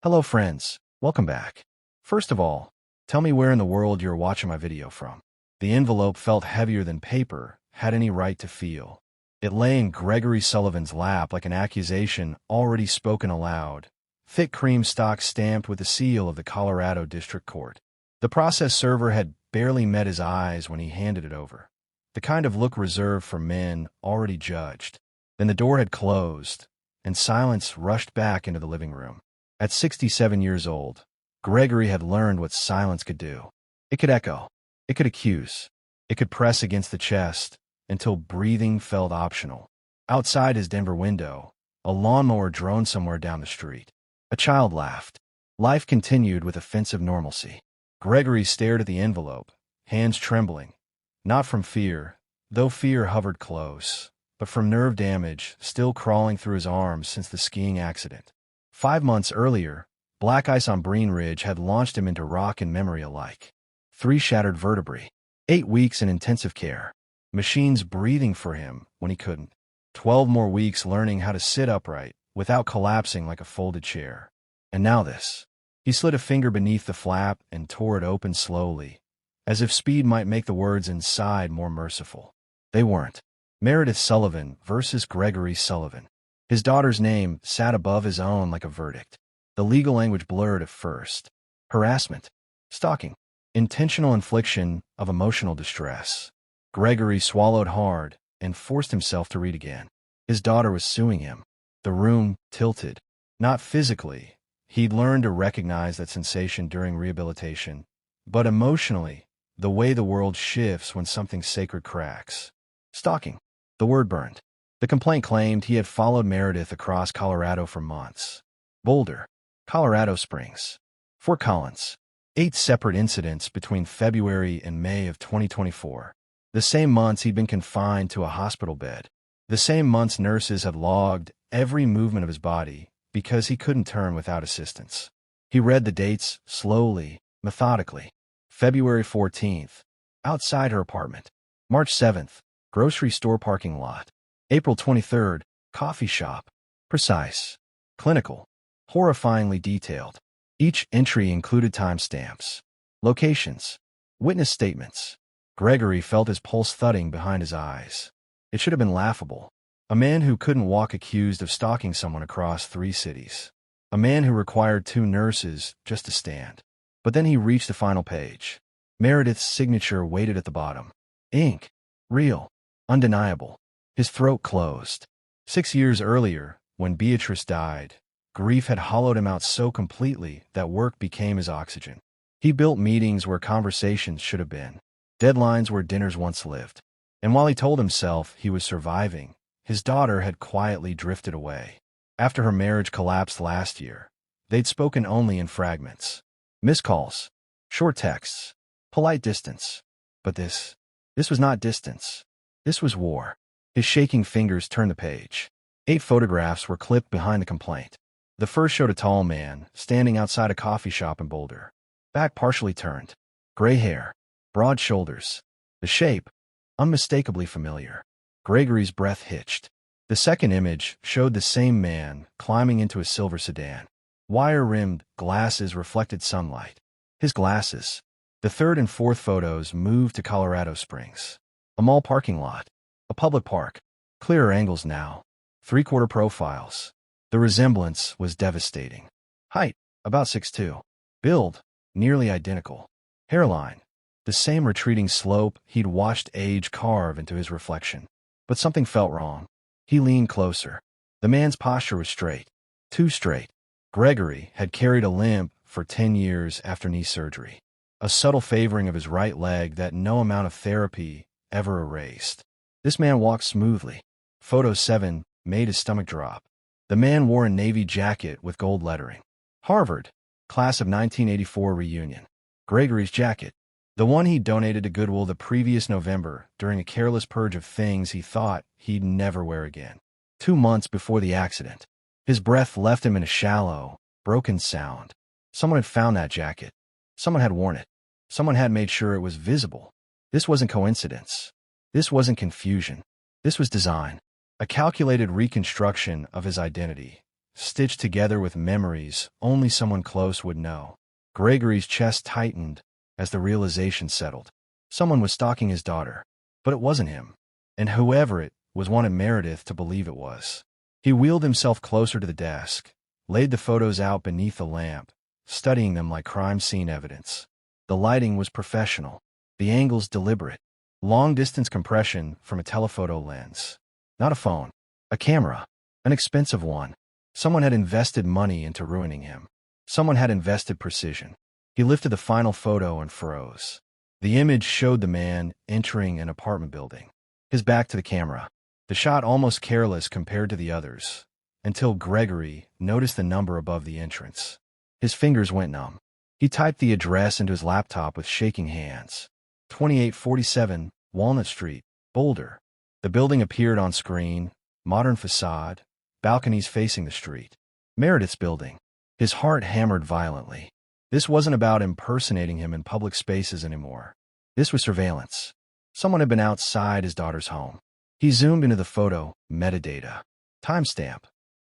Hello friends, welcome back. First of all, tell me where in the world you're watching my video from. The envelope felt heavier than paper had any right to feel. It lay in Gregory Sullivan's lap like an accusation already spoken aloud, thick cream stock stamped with the seal of the Colorado District Court. The process server had barely met his eyes when he handed it over, the kind of look reserved for men already judged. Then the door had closed, and silence rushed back into the living room. At 67 years old, Gregory had learned what silence could do. It could echo, it could accuse, it could press against the chest until breathing felt optional. Outside his Denver window, a lawnmower droned somewhere down the street. A child laughed. Life continued with offensive normalcy. Gregory stared at the envelope, hands trembling, not from fear, though fear hovered close, but from nerve damage still crawling through his arms since the skiing accident. 5 months earlier, black ice on Breen Ridge had launched him into rock and memory alike. 3 shattered vertebrae. 8 weeks in intensive care. Machines breathing for him when he couldn't. 12 more weeks learning how to sit upright without collapsing like a folded chair. And now this. He slid a finger beneath the flap and tore it open slowly, as if speed might make the words inside more merciful. They weren't. Meredith Sullivan versus Gregory Sullivan. His daughter's name sat above his own like a verdict. The legal language blurred at first. Harassment. Stalking. Intentional infliction of emotional distress. Gregory swallowed hard and forced himself to read again. His daughter was suing him. The room tilted. Not physically. He'd learned to recognize that sensation during rehabilitation. But emotionally, the way the world shifts when something sacred cracks. Stalking. The word burned. The complaint claimed he had followed Meredith across Colorado for months. Boulder, Colorado Springs, Fort Collins. 8 separate incidents between February and May of 2024. The same months he'd been confined to a hospital bed. The same months nurses had logged every movement of his body because he couldn't turn without assistance. He read the dates slowly, methodically. February 14th, outside her apartment. March 7th, grocery store parking lot. April 23rd, coffee shop. Precise, clinical, horrifyingly detailed. Each entry included timestamps, locations, witness statements. Gregory felt his pulse thudding behind his eyes. It should have been laughable. A man who couldn't walk accused of stalking someone across 3 cities. A man who required 2 nurses just to stand. But then he reached the final page. Meredith's signature waited at the bottom. Ink. Real. Undeniable. His throat closed. 6 years earlier, when Beatrice died, grief had hollowed him out so completely that work became his oxygen. He built meetings where conversations should have been. Deadlines where dinners once lived. And while he told himself he was surviving, his daughter had quietly drifted away. After her marriage collapsed last year, they'd spoken only in fragments. Missed calls. Short texts. Polite distance. But this was not distance. This was war. His shaking fingers turned the page. 8 photographs were clipped behind the complaint. The first showed a tall man standing outside a coffee shop in Boulder. Back partially turned. Gray hair. Broad shoulders. The shape, unmistakably familiar. Gregory's breath hitched. The second image showed the same man climbing into a silver sedan. Wire-rimmed glasses reflected sunlight. His glasses. The third and fourth photos moved to Colorado Springs. A mall parking lot. A public park. Clearer angles now. 3/4 profiles. The resemblance was devastating. Height, about 6'2". Build, nearly identical. Hairline, the same retreating slope he'd watched age carve into his reflection. But something felt wrong. He leaned closer. The man's posture was straight. Too straight. Gregory had carried a limp for 10 years after knee surgery. A subtle favoring of his right leg that no amount of therapy ever erased. This man walked smoothly. Photo 7 made his stomach drop. The man wore a navy jacket with gold lettering. Harvard, class of 1984 reunion. Gregory's jacket. The one he donated to Goodwill the previous November during a careless purge of things he thought he'd never wear again. 2 months before the accident. His breath left him in a shallow, broken sound. Someone had found that jacket. Someone had worn it. Someone had made sure it was visible. This wasn't coincidence. This wasn't confusion. This was design. A calculated reconstruction of his identity, stitched together with memories only someone close would know. Gregory's chest tightened as the realization settled. Someone was stalking his daughter, but it wasn't him, and whoever it was wanted Meredith to believe it was. He wheeled himself closer to the desk, laid the photos out beneath the lamp, studying them like crime scene evidence. The lighting was professional, the angles deliberate, long-distance compression from a telephoto lens. Not a phone, a camera, an expensive one. Someone had invested money into ruining him. Someone had invested precision. He lifted the final photo and froze. The image showed the man entering an apartment building, his back to the camera, the shot almost careless compared to the others, until Gregory noticed the number above the entrance. His fingers went numb. He typed the address into his laptop with shaking hands. 2847 Walnut Street, Boulder. The building appeared on screen, modern facade, balconies facing the street. Meredith's building. His heart hammered violently. This wasn't about impersonating him in public spaces anymore. This was surveillance. Someone had been outside his daughter's home. He zoomed into the photo, metadata. Timestamp.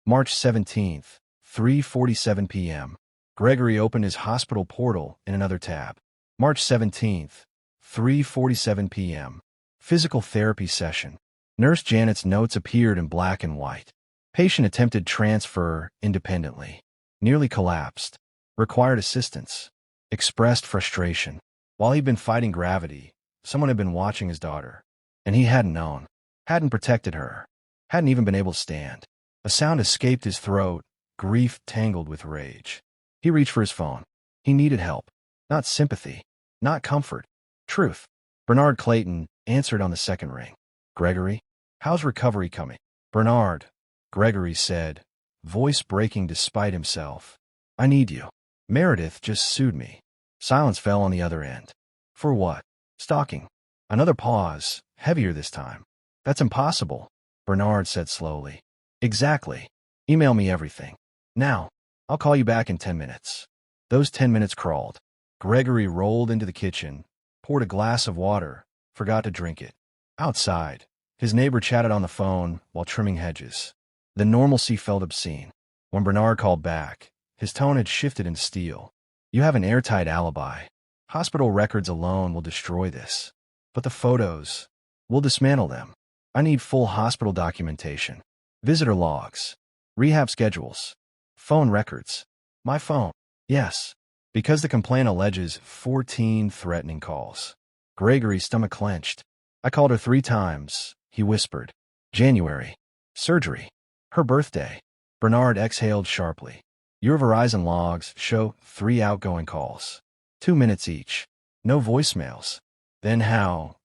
March 17th, 3:47 p.m. Gregory opened his hospital portal in another tab. March 17th, 3:47 p.m. Physical therapy session. Nurse Janet's notes appeared in black and white. Patient attempted transfer independently. Nearly collapsed. Required assistance. Expressed frustration. While he'd been fighting gravity, someone had been watching his daughter. And he hadn't known. Hadn't protected her. Hadn't even been able to stand. A sound escaped his throat, grief tangled with rage. He reached for his phone. He needed help. Not sympathy. Not comfort. Truth. Bernard Clayton answered on the second ring. Gregory? How's recovery coming? Bernard, Gregory said, voice breaking despite himself. I need you. Meredith just sued me. Silence fell on the other end. For what? Stalking. Another pause, heavier this time. That's impossible, Bernard said slowly. Exactly. Email me everything. Now. I'll call you back in 10 minutes. Those 10 minutes crawled. Gregory rolled into the kitchen, poured a glass of water, forgot to drink it. Outside, his neighbor chatted on the phone while trimming hedges. The normalcy felt obscene. When Bernard called back, his tone had shifted into steel. You have an airtight alibi. Hospital records alone will destroy this. But the photos, we'll dismantle them. I need full hospital documentation. Visitor logs. Rehab schedules. Phone records. My phone. Yes. Because the complaint alleges 14 threatening calls. Gregory's stomach clenched. I called her 3 times, he whispered. January. Surgery. Her birthday. Bernard exhaled sharply. Your Verizon logs show 3 outgoing calls. 2 minutes each. No voicemails. Then how?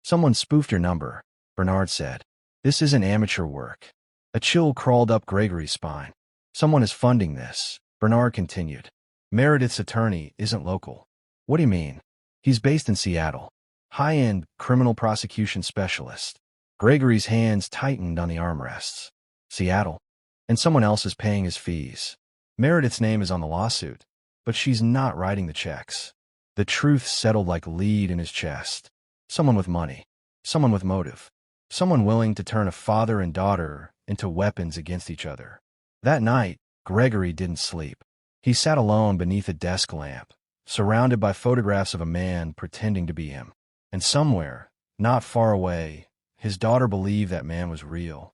Someone spoofed your number, Bernard said. This isn't amateur work. A chill crawled up Gregory's spine. Someone is funding this, Bernard continued. Meredith's attorney isn't local. What do you mean? He's based in Seattle. High-end criminal prosecution specialist. Gregory's hands tightened on the armrests. Seattle. And someone else is paying his fees. Meredith's name is on the lawsuit, but she's not writing the checks. The truth settled like lead in his chest. Someone with money. Someone with motive. Someone willing to turn a father and daughter into weapons against each other. That night, Gregory didn't sleep. He sat alone beneath a desk lamp, surrounded by photographs of a man pretending to be him. And somewhere, not far away, his daughter believed that man was real.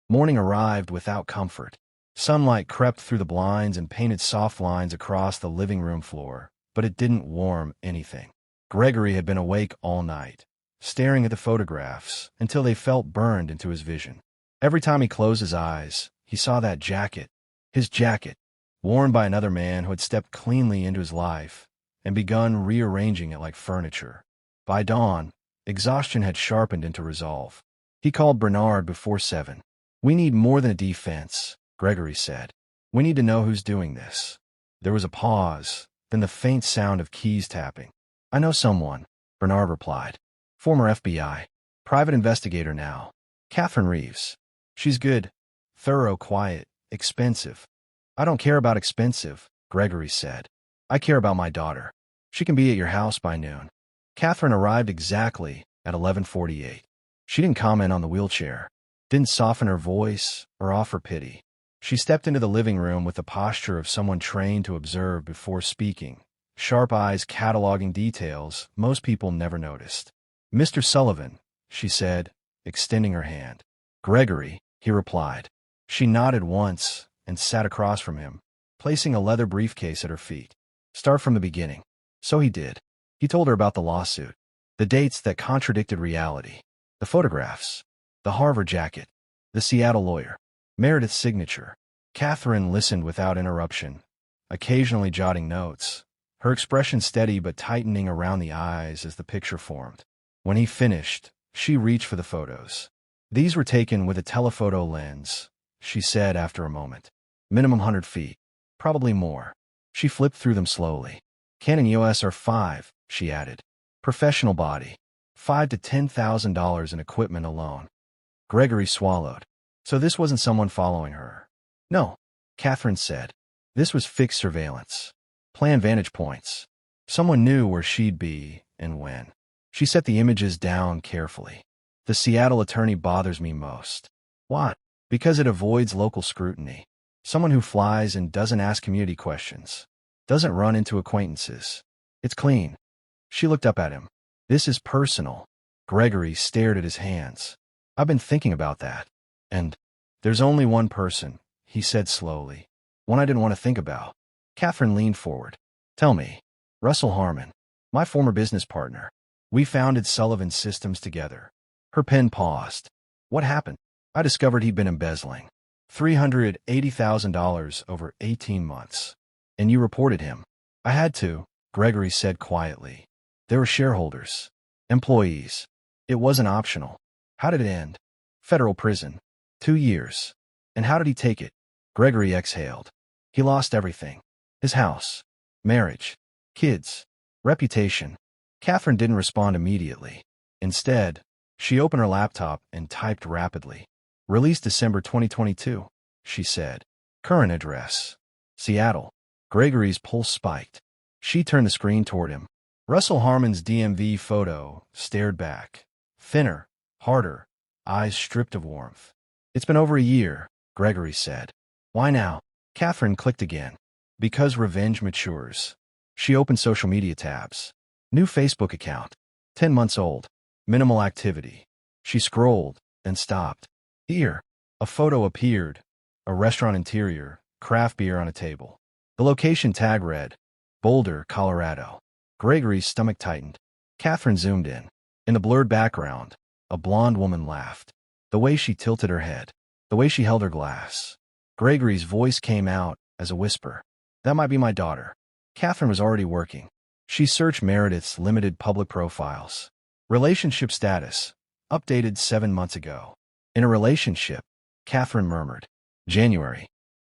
Morning arrived without comfort. Sunlight crept through the blinds and painted soft lines across the living room floor, but it didn't warm anything. Gregory had been awake all night, staring at the photographs until they felt burned into his vision. Every time he closed his eyes, he saw that jacket, his jacket, worn by another man who had stepped cleanly into his life and begun rearranging it like furniture. By dawn, exhaustion had sharpened into resolve. He called Bernard before 7. We need more than a defense, Gregory said. We need to know who's doing this. There was a pause, then the faint sound of keys tapping. I know someone, Bernard replied. Former FBI. Private investigator now. Catherine Reeves. She's good. Thorough, quiet, expensive. I don't care about expensive, Gregory said. I care about my daughter. She can be at your house by noon. Catherine arrived exactly at 11:48. She didn't comment on the wheelchair, didn't soften her voice or offer pity. She stepped into the living room with the posture of someone trained to observe before speaking, sharp eyes cataloging details most people never noticed. "Mr. Sullivan," she said, extending her hand. "Gregory," he replied. She nodded once and sat across from him, placing a leather briefcase at her feet. "Start from the beginning." So he did. He told her about the lawsuit, the dates that contradicted reality, the photographs, the Harvard jacket, the Seattle lawyer, Meredith's signature. Catherine listened without interruption, occasionally jotting notes, her expression steady but tightening around the eyes as the picture formed. When he finished, she reached for the photos. "These were taken with a telephoto lens," she said after a moment. "Minimum 100 feet. Probably more." She flipped through them slowly. "Canon EOS R5, she added. "Professional body. $5,000 to $10,000 in equipment alone." Gregory swallowed. So this wasn't someone following her. "No," Catherine said. "This was fixed surveillance. Planned vantage points. Someone knew where she'd be and when." She set the images down carefully. "The Seattle attorney bothers me most." "Why?" "Because it avoids local scrutiny. Someone who flies and doesn't ask community questions. Doesn't run into acquaintances. It's clean." She looked up at him. "This is personal." Gregory stared at his hands. "I've been thinking about that. And there's only one person," he said slowly. "One I didn't want to think about." Catherine leaned forward. "Tell me." "Russell Harmon. My former business partner. We founded Sullivan Systems together." Her pen paused. "What happened?" "I discovered he'd been embezzling. $380,000 over 18 months. And you reported him." "I had to," Gregory said quietly. "There were shareholders. Employees. It wasn't optional." "How did it end?" "Federal prison. 2 years." "And how did he take it?" Gregory exhaled. "He lost everything. His house. Marriage. Kids. Reputation." Catherine didn't respond immediately. Instead, she opened her laptop and typed rapidly. "Released December 2022, she said. "Current address. Seattle." Gregory's pulse spiked. She turned the screen toward him. Russell Harmon's DMV photo stared back. Thinner, harder, eyes stripped of warmth. "It's been over a year," Gregory said. "Why now?" Catherine clicked again. "Because revenge matures." She opened social media tabs. New Facebook account. 10 months old. Minimal activity. She scrolled, then stopped. Here. A photo appeared. A restaurant interior, craft beer on a table. The location tag read, Boulder, Colorado. Gregory's stomach tightened. Catherine zoomed in. In the blurred background, a blonde woman laughed. The way she tilted her head. The way she held her glass. Gregory's voice came out as a whisper. "That might be my daughter." Catherine was already working. She searched Meredith's limited public profiles. Relationship status. Updated 7 months ago. "In a relationship," Catherine murmured. "January.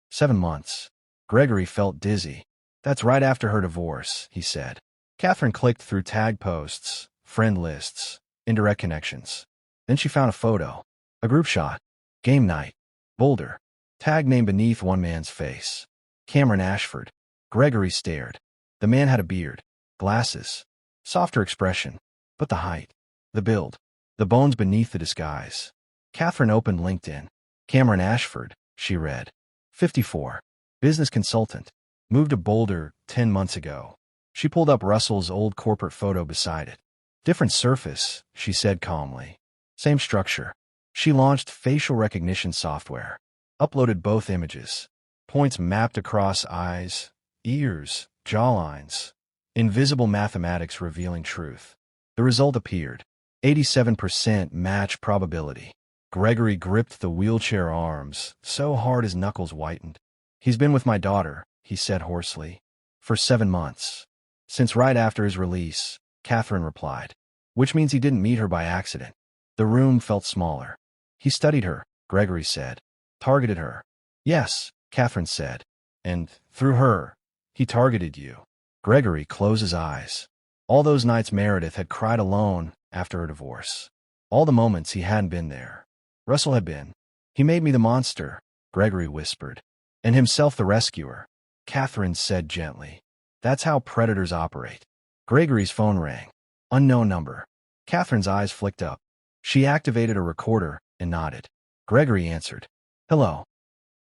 7 months." Gregory felt dizzy. "That's right after her divorce," he said. Catherine clicked through tag posts, friend lists, indirect connections. Then she found a photo. A group shot. Game night. Boulder. Tag name beneath one man's face. Cameron Ashford. Gregory stared. The man had a beard. Glasses. Softer expression. But the height. The build. The bones beneath the disguise. Catherine opened LinkedIn. Cameron Ashford, she read. 54. Business consultant. Moved to Boulder 10 months ago. She pulled up Russell's old corporate photo beside it. Different surface, she said calmly. Same structure. She launched facial recognition software. Uploaded both images. Points mapped across eyes, ears, jawlines. Invisible mathematics revealing truth. The result appeared. 87% match probability. Gregory gripped the wheelchair arms, so hard his knuckles whitened. "He's been with my daughter," he said hoarsely. "For 7 months. Since right after his release," Catherine replied. "Which means he didn't meet her by accident." The room felt smaller. "He studied her," Gregory said. "Targeted her." "Yes," Catherine said. "And, through her, he targeted you." Gregory closed his eyes. All those nights Meredith had cried alone after her divorce. All the moments he hadn't been there. Russell had been. "He made me the monster," Gregory whispered. "And himself the rescuer," Catherine said gently. "That's how predators operate." Gregory's phone rang. Unknown number. Catherine's eyes flicked up. She activated a recorder and nodded. Gregory answered. "Hello."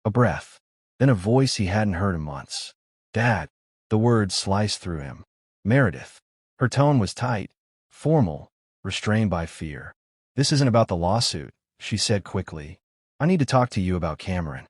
A breath. Then a voice he hadn't heard in months. Dad. The words sliced through him. Meredith. Her tone was tight, formal, restrained by fear. This isn't about the lawsuit, she said quickly. I need to talk to you about Cameron.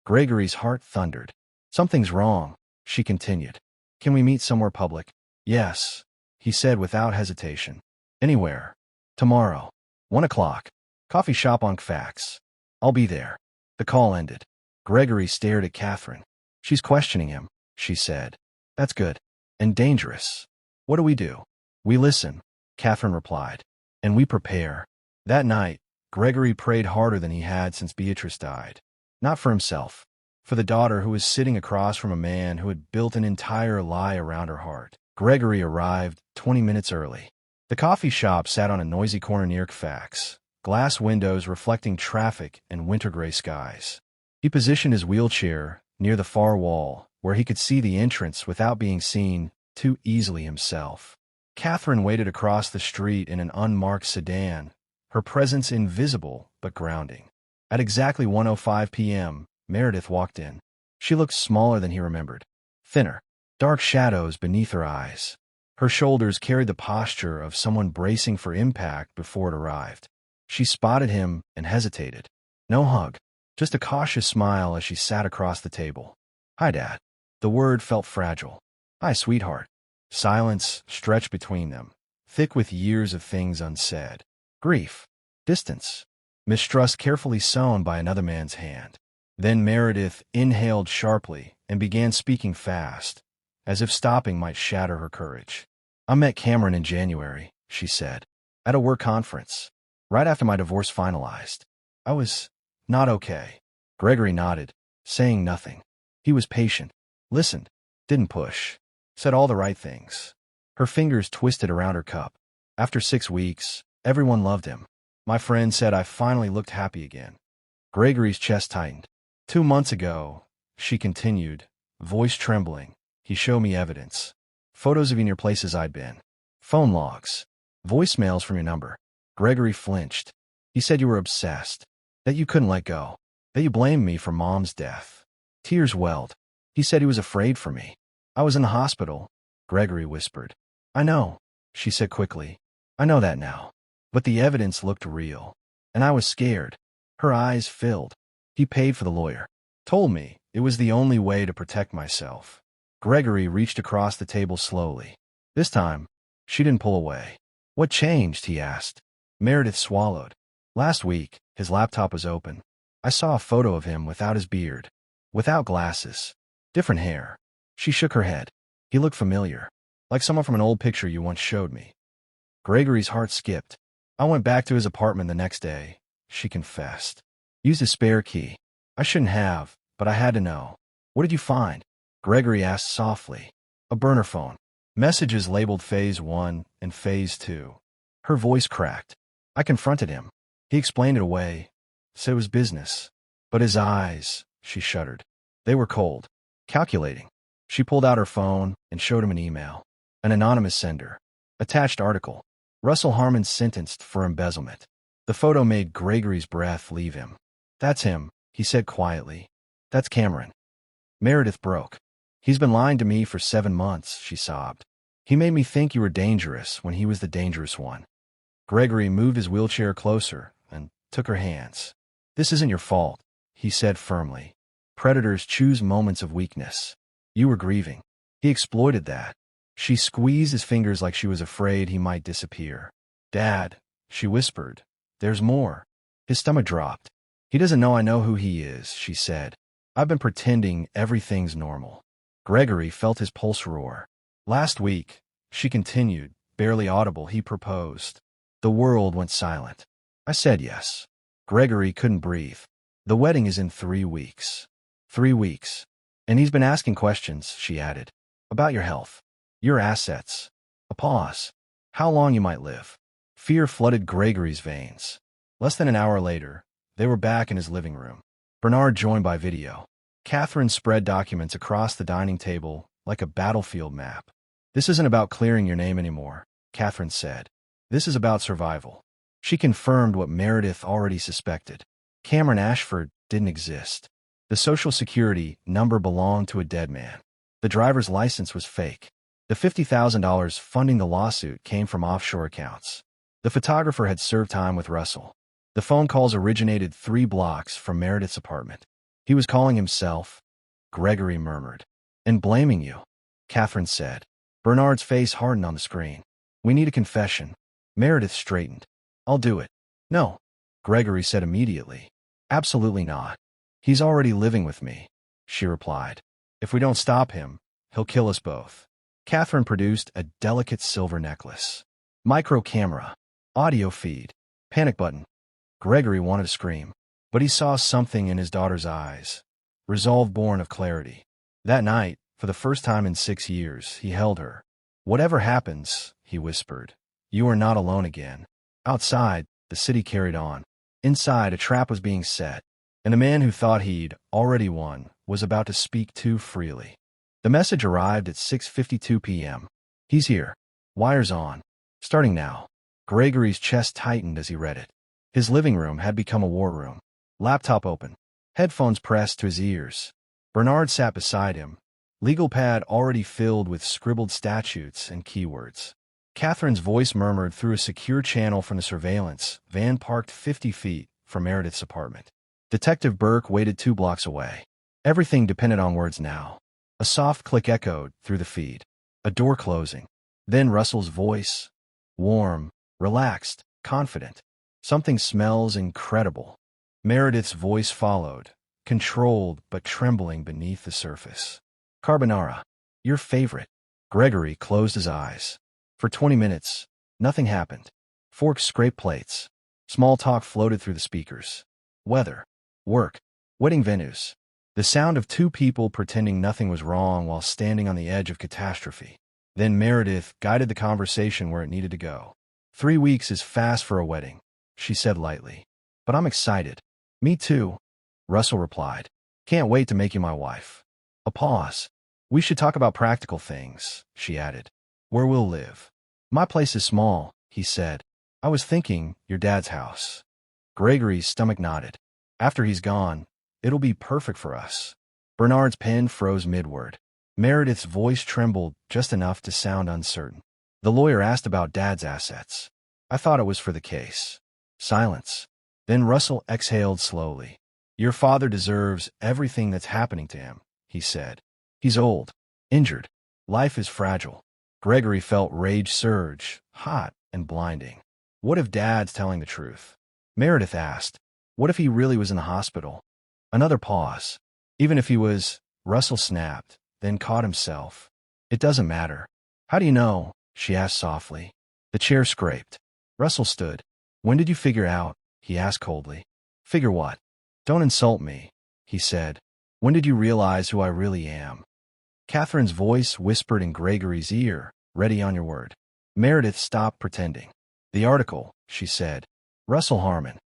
Gregory's heart thundered. Something's wrong, she continued. Can we meet somewhere public? Yes, he said without hesitation. Anywhere. Tomorrow. 1 o'clock. Coffee shop on Fax. I'll be there. The call ended. Gregory stared at Catherine. She's questioning him, she said. That's good. And dangerous. What do we do? We listen, Catherine replied. And we prepare. That night, Gregory prayed harder than he had since Beatrice died. Not for himself. For the daughter who was sitting across from a man who had built an entire lie around her heart. Gregory arrived 20 minutes early. The coffee shop sat on a noisy corner near Fax, glass windows reflecting traffic and winter-gray skies. He positioned his wheelchair near the far wall, where he could see the entrance without being seen too easily himself. Catherine waited across the street in an unmarked sedan, her presence invisible but grounding. At exactly 1:05 p.m., Meredith walked in. She looked smaller than he remembered. Thinner. Dark shadows beneath her eyes. Her shoulders carried the posture of someone bracing for impact before it arrived. She spotted him and hesitated. No hug. Just a cautious smile as she sat across the table. Hi, Dad. The word felt fragile. Hi, sweetheart. Silence stretched between them, thick with years of things unsaid. Grief. Distance. Mistrust carefully sown by another man's hand. Then Meredith inhaled sharply and began speaking fast, as if stopping might shatter her courage. I met Cameron in January, she said, at a work conference, right after my divorce finalized. I was not okay. Gregory nodded, saying nothing. He was patient, listened, didn't push, said all the right things. Her fingers twisted around her cup. After 6 weeks, everyone loved him. My friend said I finally looked happy again. Gregory's chest tightened. 2 months ago, she continued, voice trembling, he showed me evidence. Photos of you in your places I'd been. Phone logs. Voicemails from your number. Gregory flinched. He said you were obsessed. That you couldn't let go. That you blamed me for Mom's death. Tears welled. He said he was afraid for me. I was in the hospital, Gregory whispered. I know, she said quickly. I know that now. But the evidence looked real. And I was scared. Her eyes filled. He paid for the lawyer. Told me it was the only way to protect myself. Gregory reached across the table slowly. This time, she didn't pull away. What changed, he asked. Meredith swallowed. Last week, his laptop was open. I saw a photo of him without his beard. Without glasses. Different hair. She shook her head. He looked familiar. Like someone from an old picture you once showed me. Gregory's heart skipped. I went back to his apartment the next day, she confessed. Used his spare key. I shouldn't have, but I had to know. What did you find? Gregory asked softly. A burner phone. Messages labeled Phase 1 and Phase 2. Her voice cracked. I confronted him. He explained it away. Said it was business. But his eyes, she shuddered. They were cold. Calculating. She pulled out her phone and showed him an email. An anonymous sender. Attached article. Russell Harmon sentenced for embezzlement. The photo made Gregory's breath leave him. That's him, he said quietly. That's Cameron. Meredith broke. He's been lying to me for 7 months, she sobbed. He made me think you were dangerous when he was the dangerous one. Gregory moved his wheelchair closer and took her hands. This isn't your fault, he said firmly. Predators choose moments of weakness. You were grieving. He exploited that. She squeezed his fingers like she was afraid he might disappear. Dad, she whispered. There's more. His stomach dropped. He doesn't know I know who he is, she said. I've been pretending everything's normal. Gregory felt his pulse roar. Last week, she continued, barely audible, he proposed. The world went silent. I said yes. Gregory couldn't breathe. The wedding is in 3 weeks. 3 weeks. And he's been asking questions, she added. About your health. Your assets. A pause. How long you might live. Fear flooded Gregory's veins. Less than an hour later, they were back in his living room. Bernard joined by video. Catherine spread documents across the dining table like a battlefield map. This isn't about clearing your name anymore, Catherine said. This is about survival. She confirmed what Meredith already suspected. Cameron Ashford didn't exist. The Social Security number belonged to a dead man. The driver's license was fake. The $50,000 funding the lawsuit came from offshore accounts. The photographer had served time with Russell. The phone calls originated 3 blocks from Meredith's apartment. He was calling himself, Gregory murmured. And blaming you, Catherine said. Bernard's face hardened on the screen. We need a confession. Meredith straightened. I'll do it. No, Gregory said immediately. Absolutely not. He's already living with me, she replied. If we don't stop him, he'll kill us both. Catherine produced a delicate silver necklace. Micro camera. Audio feed. Panic button. Gregory wanted to scream, but he saw something in his daughter's eyes. Resolve born of clarity. That night, for the first time in 6 years, he held her. Whatever happens, he whispered, you are not alone again. Outside, the city carried on. Inside, a trap was being set, and the man who thought he'd already won was about to speak too freely. The message arrived at 6:52 p.m. He's here. Wires on. Starting now. Gregory's chest tightened as he read it. His living room had become a war room. Laptop open. Headphones pressed to his ears. Bernard sat beside him, legal pad already filled with scribbled statutes and keywords. Catherine's voice murmured through a secure channel from the surveillance van parked 50 feet from Meredith's apartment. Detective Burke waited 2 blocks away. Everything depended on words now. A soft click echoed through the feed. A door closing. Then Russell's voice. Warm, relaxed, confident. Something smells incredible. Meredith's voice followed, controlled but trembling beneath the surface. Carbonara. Your favorite. Gregory closed his eyes. For 20 minutes, nothing happened. Forks scraped plates. Small talk floated through the speakers. Weather. Work. Wedding venues. The sound of 2 people pretending nothing was wrong while standing on the edge of catastrophe. Then Meredith guided the conversation where it needed to go. 3 weeks is fast for a wedding, she said lightly. But I'm excited. Me too, Russell replied. Can't wait to make you my wife. A pause. We should talk about practical things, she added. Where we'll live. My place is small, he said. I was thinking your dad's house. Gregory's stomach nodded. After he's gone, it'll be perfect for us. Bernard's pen froze mid-word. Meredith's voice trembled just enough to sound uncertain. The lawyer asked about Dad's assets. I thought it was for the case. Silence. Then Russell exhaled slowly. Your father deserves everything that's happening to him, he said. He's old, injured. Life is fragile. Gregory felt rage surge, hot and blinding. What if Dad's telling the truth? Meredith asked. What if he really was in the hospital? Another pause. Even if he was, Russell snapped, then caught himself. It doesn't matter. How do you know? She asked softly. The chair scraped. Russell stood. When did you figure out? He asked coldly. Figure what? Don't insult me, he said. When did you realize who I really am? Catherine's voice whispered in Gregory's ear, ready on your word. Meredith stopped pretending. The article, she said. Russell Harmon.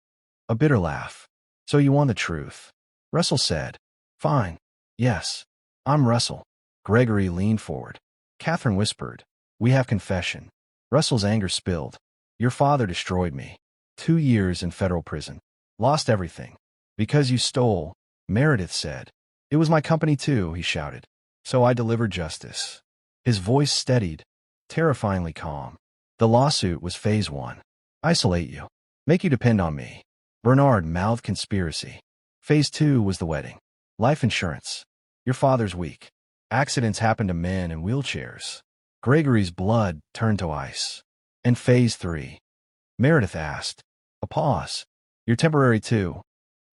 A bitter laugh. So you want the truth? Russell said. Fine. Yes. I'm Russell. Gregory leaned forward. Catherine whispered. We have confession. Russell's anger spilled. Your father destroyed me. 2 years in federal prison. Lost everything. Because you stole, Meredith said. It was my company too, he shouted. So I delivered justice. His voice steadied, terrifyingly calm. The lawsuit was phase 1. Isolate you. Make you depend on me. Bernard mouthed conspiracy. Phase 2 was the wedding. Life insurance. Your father's weak. Accidents happen to men in wheelchairs. Gregory's blood turned to ice. And phase 3. Meredith asked. A pause. You're temporary too,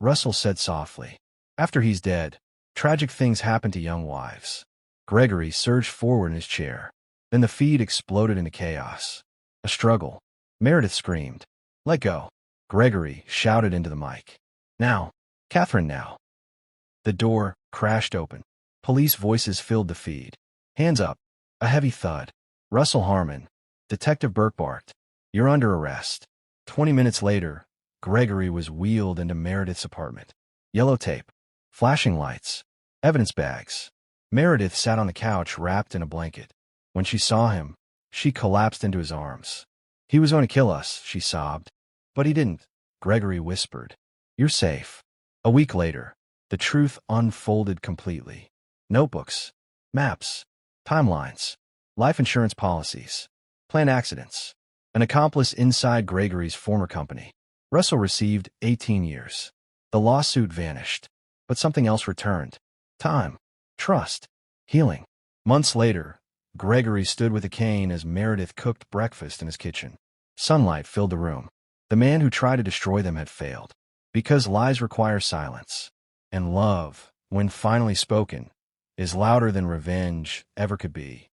Russell said softly. After he's dead, tragic things happen to young wives. Gregory surged forward in his chair. Then the feed exploded into chaos. A struggle. Meredith screamed. Let go. Gregory shouted into the mic. Now. Catherine now. The door crashed open. Police voices filled the feed. Hands up. A heavy thud. Russell Harmon. Detective Burke barked. You're under arrest. 20 minutes later, Gregory was wheeled into Meredith's apartment. Yellow tape. Flashing lights. Evidence bags. Meredith sat on the couch wrapped in a blanket. When she saw him, she collapsed into his arms. He was going to kill us, she sobbed. But he didn't, Gregory whispered. You're safe. A week later, The truth unfolded completely. Notebooks, maps, timelines, life insurance policies, planned accidents. An accomplice inside Gregory's former company. Russell received 18 years. The lawsuit vanished, but something else returned. Time, trust, healing. Months later, Gregory stood with a cane as Meredith cooked breakfast in his kitchen. Sunlight filled the room. The man who tried to destroy them had failed. Because lies require silence. And love, when finally spoken, is louder than revenge ever could be.